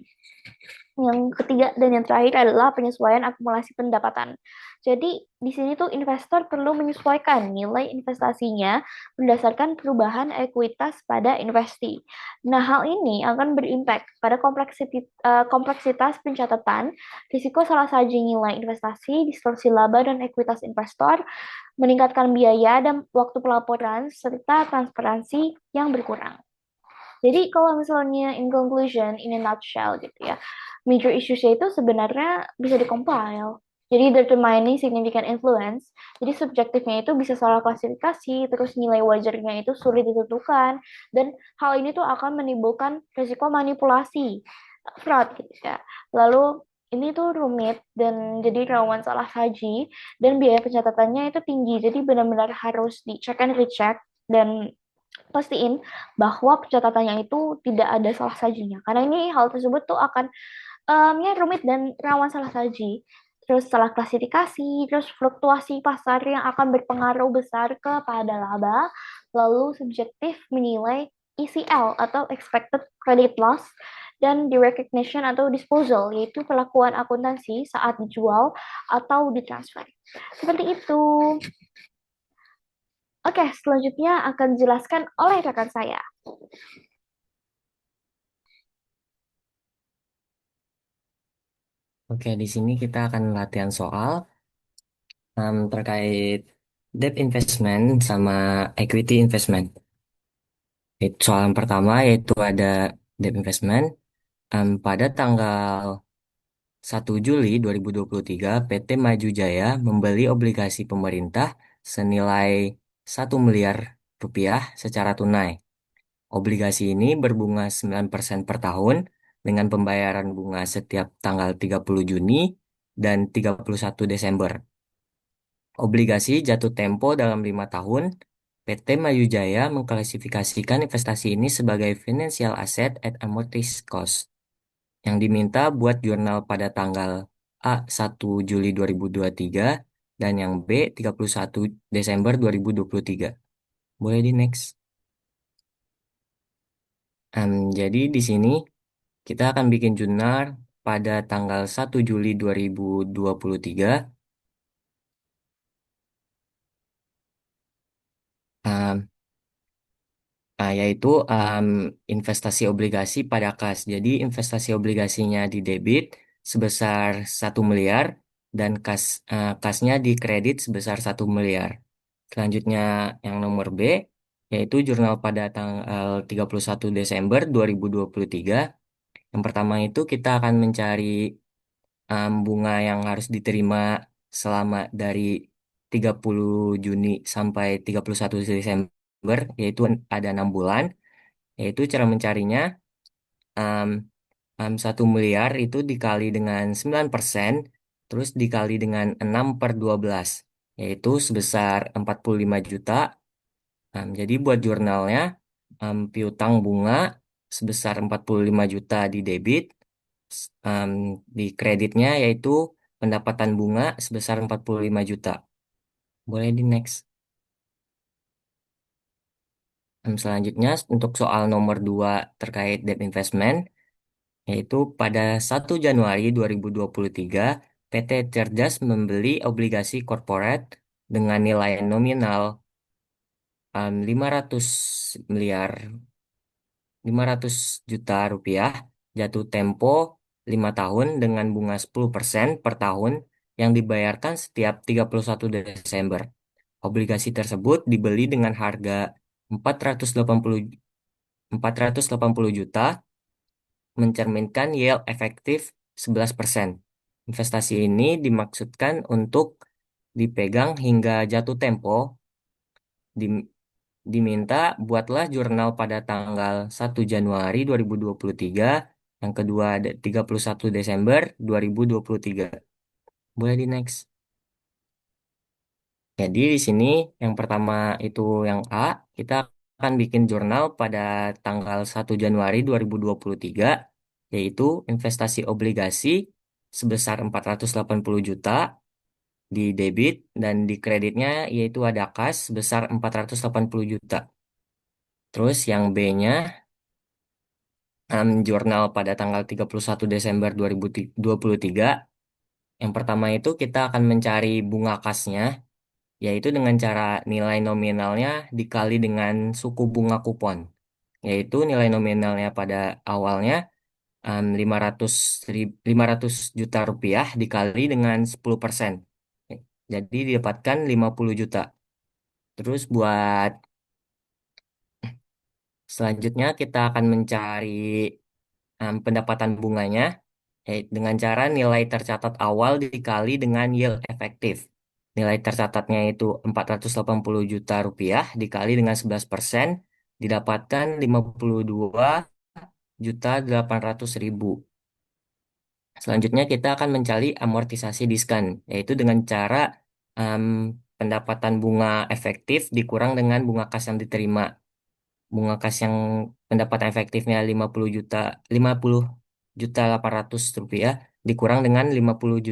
Yang ketiga dan yang terakhir adalah penyesuaian akumulasi pendapatan. Jadi di sini tuh investor perlu menyesuaikan nilai investasinya berdasarkan perubahan ekuitas pada investasi. Nah, hal ini akan berimpact pada kompleksitas pencatatan, risiko salah saja nilai investasi, distorsi laba dan ekuitas investor, meningkatkan biaya dan waktu pelaporan, serta transparansi yang berkurang. Jadi kalau misalnya in conclusion, in a nutshell gitu ya, major issues-nya itu sebenarnya bisa dikompile. Jadi determining significant influence, jadi subjektifnya itu bisa salah klasifikasi, terus nilai wajarnya itu sulit ditentukan, dan hal ini tuh akan menimbulkan risiko manipulasi, fraud gitu ya. Lalu ini tuh rumit dan jadi rawan salah saji, dan biaya pencatatannya itu tinggi, jadi benar-benar harus di check and recheck, dan pastiin bahwa pencatatannya itu tidak ada salah sajinya. Karena ini hal tersebut tuh akan ya rumit dan rawan salah saji. Terus salah klasifikasi, terus fluktuasi pasar yang akan berpengaruh besar kepada laba, lalu subjektif menilai ECL atau expected credit loss, dan di recognition atau disposal, yaitu perlakuan akuntansi saat dijual atau ditransfer. Seperti itu. Oke, selanjutnya akan dijelaskan oleh rekan saya. Oke, di sini kita akan latihan soal terkait debt investment sama equity investment. Soal yang pertama yaitu ada debt investment. Pada tanggal 1 Juli 2023, PT Maju Jaya membeli obligasi pemerintah senilai 1 miliar rupiah secara tunai. Obligasi ini berbunga 9% per tahun dengan pembayaran bunga setiap tanggal 30 Juni dan 31 Desember. Obligasi jatuh tempo dalam 5 tahun. PT Maju Jaya mengklasifikasikan investasi ini sebagai financial asset at amortized cost yang diminta buat jurnal pada tanggal A 1 Juli 2023 dan yang B 31 Desember 2023. Boleh di next. Jadi di sini kita akan bikin jurnal pada tanggal 1 Juli 2023. Em, Yaitu investasi obligasi pada kas. Jadi investasi obligasinya di debit sebesar 1 miliar dan kasnya di kredit sebesar 1 miliar. Selanjutnya yang nomor B yaitu jurnal pada tanggal 31 Desember 2023. Yang pertama itu kita akan mencari bunga yang harus diterima selama dari 30 Juni sampai 31 Desember, yaitu ada 6 bulan. Yaitu cara mencarinya, um, 1 miliar itu dikali dengan 9%, terus dikali dengan 6/12, yaitu sebesar 45 juta. Jadi buat jurnalnya, piutang bunga sebesar 45 juta di debit, um, di kreditnya yaitu pendapatan bunga sebesar 45 juta. Boleh di next. Selanjutnya untuk soal nomor 2 terkait debt investment, yaitu pada 1 Januari 2023, PT Cerdas membeli obligasi corporate dengan nilai nominal 500 miliar 500 juta rupiah, jatuh tempo 5 tahun dengan bunga 10% per tahun yang dibayarkan setiap 31 Desember. Obligasi tersebut dibeli dengan harga 480 480 juta, mencerminkan yield efektif 11%. Investasi ini dimaksudkan untuk dipegang hingga jatuh tempo. Dim- Diminta buatlah jurnal pada tanggal 1 Januari 2023, yang kedua ada 31 Desember 2023. Boleh di next. Jadi di sini yang pertama itu yang A, kita akan bikin jurnal pada tanggal 1 Januari 2023, yaitu investasi obligasi sebesar 480 juta di debit dan di kreditnya yaitu ada kas sebesar 480 juta. Terus yang B-nya jurnal pada tanggal 31 Desember 2023. Yang pertama itu kita akan mencari bunga kasnya, yaitu dengan cara nilai nominalnya dikali dengan suku bunga kupon, yaitu nilai nominalnya pada awalnya 500 juta rupiah dikali dengan 10%. Jadi didapatkan 50 juta. Terus buat selanjutnya kita akan mencari pendapatan bunganya dengan cara nilai tercatat awal dikali dengan yield efektif. Nilai tercatatnya itu 480 juta rupiah dikali dengan 11%, didapatkan 52.800.000. Selanjutnya kita akan mencari amortisasi diskon, yaitu dengan cara em, pendapatan bunga efektif dikurang dengan bunga kas yang diterima. Bunga kas yang pendapatan efektifnya 50 juta 800 rupiah dikurang dengan 50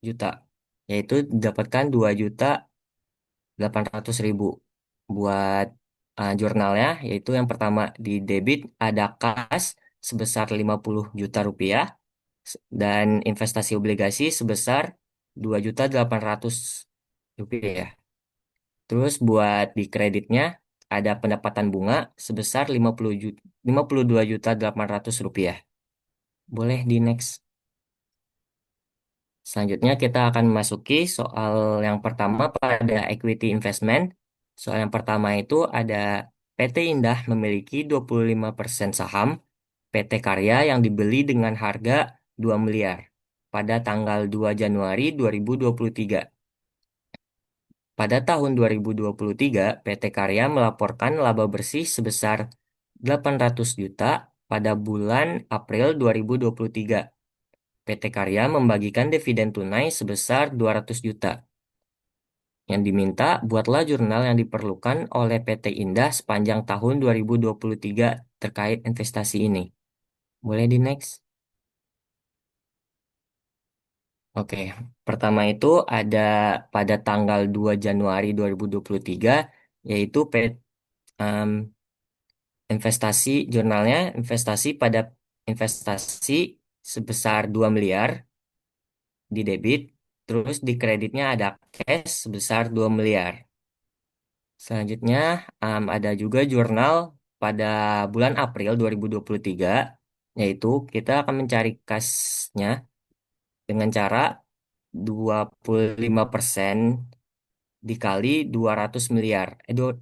juta, yaitu didapatkan 2.800.000. Buat jurnalnya, yaitu yang pertama di debit ada kas sebesar 50 juta rupiah dan investasi obligasi sebesar 2.800.000 rupiah. Terus buat di kreditnya ada pendapatan bunga sebesar 52.800 rupiah. Boleh di next. Selanjutnya kita akan memasuki soal yang pertama pada equity investment. Soal yang pertama itu ada PT Indah memiliki 25% saham PT Karya yang dibeli dengan harga 2 miliar pada tanggal 2 Januari 2023. Pada tahun 2023, PT Karya melaporkan laba bersih sebesar 800 juta pada bulan April 2023. PT Karya membagikan dividen tunai sebesar 200 juta. Yang diminta, buatlah jurnal yang diperlukan oleh PT Indah sepanjang tahun 2023 terkait investasi ini. Boleh di next? Oke, pertama itu ada pada tanggal 2 Januari 2023, yaitu em, investasi jurnalnya investasi pada investasi sebesar 2 miliar di debit, terus di kreditnya ada cash sebesar 2 miliar. Selanjutnya ada juga jurnal pada bulan April 2023, yaitu kita akan mencari cashnya dengan cara 25% dikali 200 miliar. Itu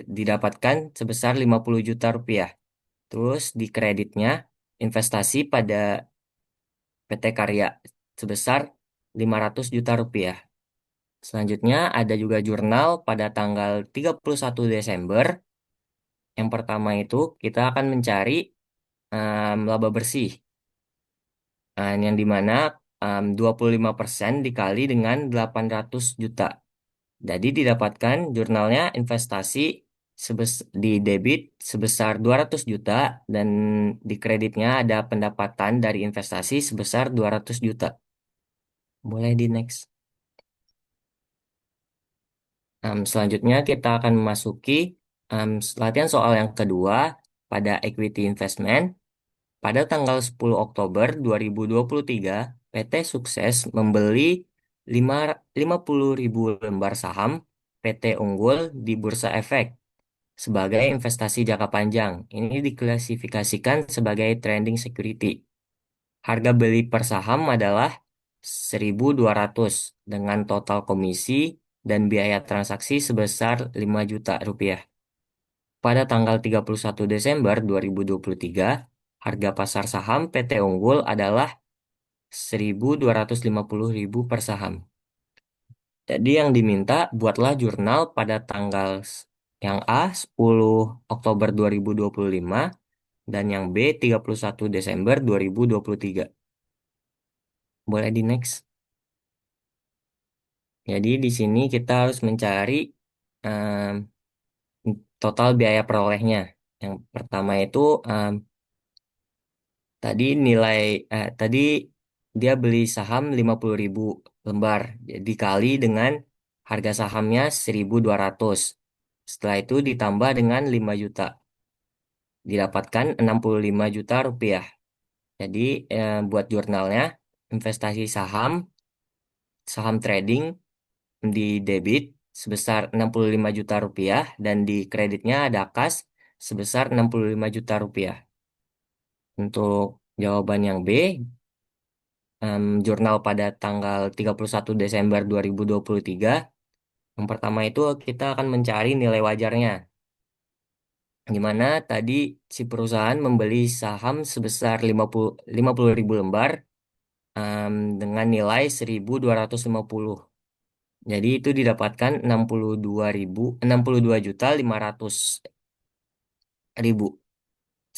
didapatkan sebesar 50 juta rupiah. Terus di kreditnya investasi pada PT Karya sebesar 500 juta rupiah. Selanjutnya ada juga jurnal pada tanggal 31 Desember. Yang pertama itu kita akan mencari laba bersih. Yang dimana 25% dikali dengan 800 juta. Jadi didapatkan jurnalnya investasi di debit sebesar 200 juta dan di kreditnya ada pendapatan dari investasi sebesar 200 juta. Boleh di next. Selanjutnya kita akan memasuki latihan soal yang kedua pada equity investment. Pada tanggal 10 Oktober 2023, PT Sukses membeli 50.000 lembar saham PT Unggul di Bursa Efek sebagai investasi jangka panjang. Ini diklasifikasikan sebagai trading security. Harga beli per saham adalah 1.200 dengan total komisi dan biaya transaksi sebesar 5 juta rupiah. Pada tanggal 31 Desember 2023, harga pasar saham PT Unggul adalah 1.250.000 per saham. Jadi yang diminta buatlah jurnal pada tanggal yang A 10 Oktober 2025 dan yang B 31 Desember 2023. Boleh di next. Jadi di sini kita harus mencari em, total biaya perolehnya. Yang pertama itu tadi tadi dia beli saham 50.000 lembar. Jadi dikali dengan harga sahamnya 1.200. Setelah itu ditambah dengan 5 juta. Didapatkan 65 juta rupiah. Jadi buat jurnalnya investasi saham trading di debit sebesar 65 juta rupiah dan di kreditnya ada kas sebesar 65 juta rupiah. Untuk jawaban yang B, jurnal pada tanggal 31 Desember 2023, yang pertama itu kita akan mencari nilai wajarnya. Di mana tadi si perusahaan membeli saham sebesar 50.000 lembar dengan nilai 1.250. Jadi itu didapatkan 62.500.000.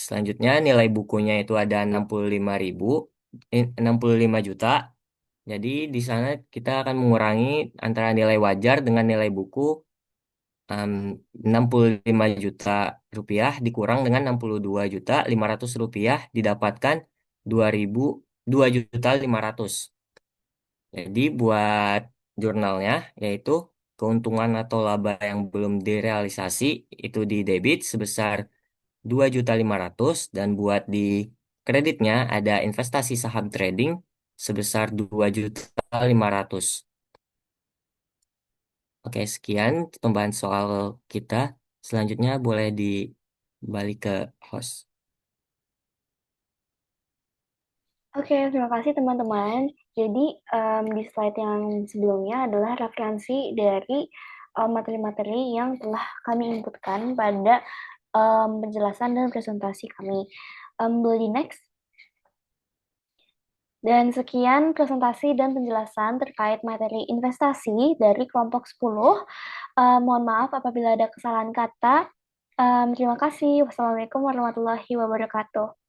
Selanjutnya nilai bukunya itu ada 65 juta. Jadi di sana kita akan mengurangi antara nilai wajar dengan nilai buku 65 juta rupiah dikurang dengan 62.500.000 rupiah didapatkan 2.000 2.500.000. Jadi buat jurnalnya yaitu keuntungan atau laba yang belum direalisasi itu di debit sebesar 2.500.000 dan buat di kreditnya ada investasi saham trading sebesar 2.500.000. Oke, sekian pembahasan soal kita. Selanjutnya boleh dibalik ke host. Oke, terima kasih teman-teman. Jadi di slide yang sebelumnya adalah referensi dari materi-materi yang telah kami inputkan pada penjelasan dan presentasi kami. Boleh di next? Dan sekian presentasi dan penjelasan terkait materi investasi dari kelompok 10. Mohon maaf apabila ada kesalahan kata. Terima kasih. Wassalamualaikum warahmatullahi wabarakatuh.